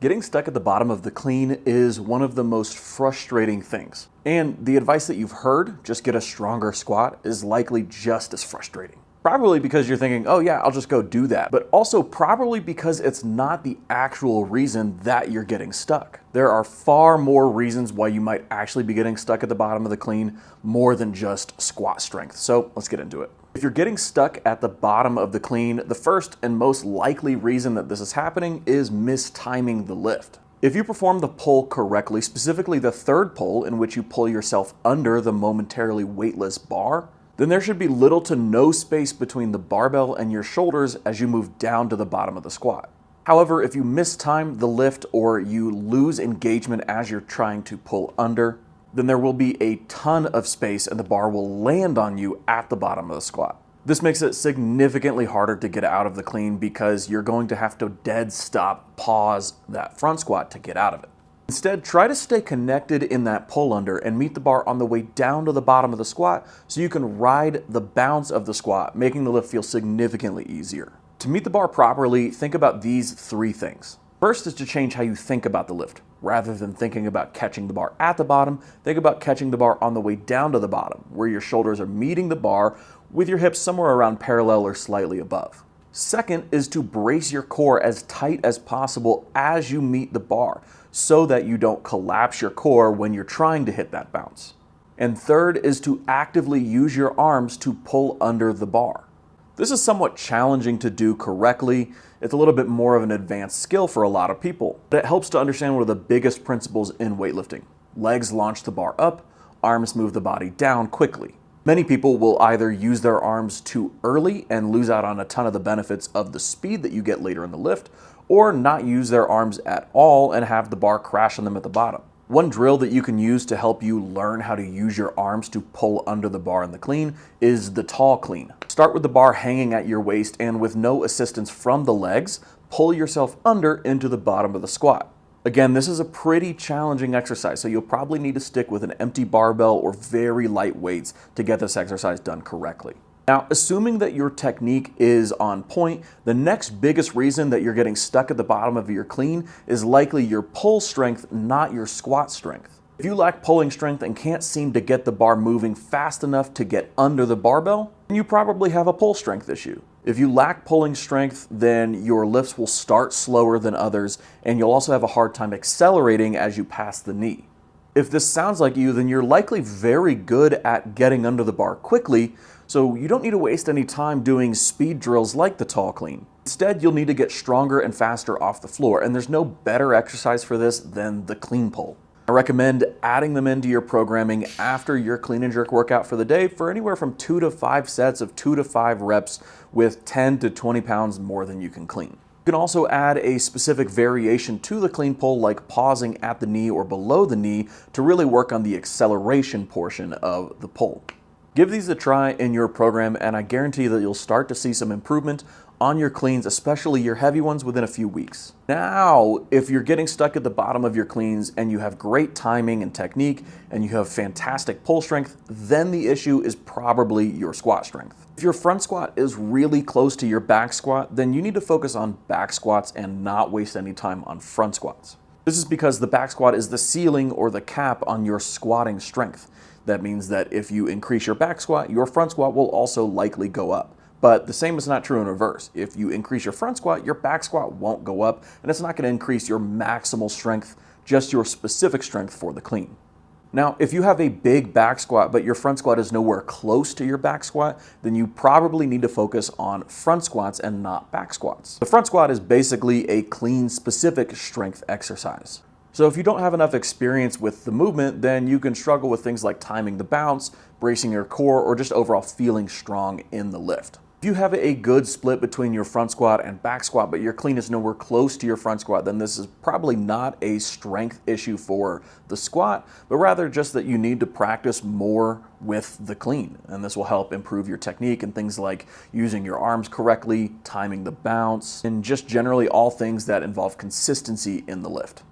Getting stuck at the bottom of the clean is one of the most frustrating things. And the advice that you've heard, just get a stronger squat, is likely just as frustrating. Probably because you're thinking, oh yeah, I'll just go do that. But also probably because it's not the actual reason that you're getting stuck. There are far more reasons why you might actually be getting stuck at the bottom of the clean, more than just squat strength. So let's get into it. If you're getting stuck at the bottom of the clean, the first and most likely reason that this is happening is mistiming the lift. If you perform the pull correctly, specifically the third pull in which you pull yourself under the momentarily weightless bar, then there should be little to no space between the barbell and your shoulders as you move down to the bottom of the squat. However, if you mistime the lift or you lose engagement as you're trying to pull under, then there will be a ton of space and the bar will land on you at the bottom of the squat. This makes it significantly harder to get out of the clean because you're going to have to dead stop, pause that front squat to get out of it. Instead, try to stay connected in that pull under and meet the bar on the way down to the bottom of the squat so you can ride the bounce of the squat, making the lift feel significantly easier. To meet the bar properly, think about these three things. First is to change how you think about the lift. Rather than thinking about catching the bar at the bottom, think about catching the bar on the way down to the bottom, where your shoulders are meeting the bar with your hips somewhere around parallel or slightly above. Second is to brace your core as tight as possible as you meet the bar, so that you don't collapse your core when you're trying to hit that bounce. And third is to actively use your arms to pull under the bar. This is somewhat challenging to do correctly. It's a little bit more of an advanced skill for a lot of people, but it helps to understand one of the biggest principles in weightlifting. Legs launch the bar up, arms move the body down quickly. Many people will either use their arms too early and lose out on a ton of the benefits of the speed that you get later in the lift, or not use their arms at all and have the bar crash on them at the bottom. One drill that you can use to help you learn how to use your arms to pull under the bar in the clean is the tall clean. Start with the bar hanging at your waist and with no assistance from the legs, pull yourself under into the bottom of the squat. Again, this is a pretty challenging exercise, so you'll probably need to stick with an empty barbell or very light weights to get this exercise done correctly. Now, assuming that your technique is on point, the next biggest reason that you're getting stuck at the bottom of your clean is likely your pull strength, not your squat strength. If you lack pulling strength and can't seem to get the bar moving fast enough to get under the barbell, then you probably have a pull strength issue. If you lack pulling strength, then your lifts will start slower than others, and you'll also have a hard time accelerating as you pass the knee. If this sounds like you, then you're likely very good at getting under the bar quickly, so you don't need to waste any time doing speed drills like the tall clean. Instead, you'll need to get stronger and faster off the floor, and there's no better exercise for this than the clean pull. I recommend adding them into your programming after your clean and jerk workout for the day for anywhere from 2 to 5 sets of 2 to 5 reps with 10 to 20 pounds more than you can clean. You can also add a specific variation to the clean pull, like pausing at the knee or below the knee, to really work on the acceleration portion of the pull. Give these a try in your program, and I guarantee that you'll start to see some improvement on your cleans, especially your heavy ones, within a few weeks. Now, if you're getting stuck at the bottom of your cleans and you have great timing and technique and you have fantastic pull strength, then the issue is probably your squat strength. If your front squat is really close to your back squat, then you need to focus on back squats and not waste any time on front squats. This is because the back squat is the ceiling or the cap on your squatting strength. That means that if you increase your back squat, your front squat will also likely go up. But the same is not true in reverse. If you increase your front squat, your back squat won't go up, and it's not going to increase your maximal strength, just your specific strength for the clean. Now, if you have a big back squat, but your front squat is nowhere close to your back squat, then you probably need to focus on front squats and not back squats. The front squat is basically a clean specific strength exercise. So if you don't have enough experience with the movement, then you can struggle with things like timing the bounce, bracing your core, or just overall feeling strong in the lift. If you have a good split between your front squat and back squat, but your clean is nowhere close to your front squat, then this is probably not a strength issue for the squat, but rather just that you need to practice more with the clean. And this will help improve your technique and things like using your arms correctly, timing the bounce, and just generally all things that involve consistency in the lift.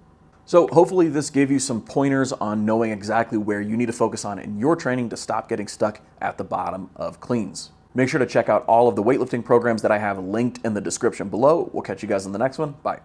So hopefully this gave you some pointers on knowing exactly where you need to focus on in your training to stop getting stuck at the bottom of cleans. Make sure to check out all of the weightlifting programs that I have linked in the description below. We'll catch you guys in the next one. Bye.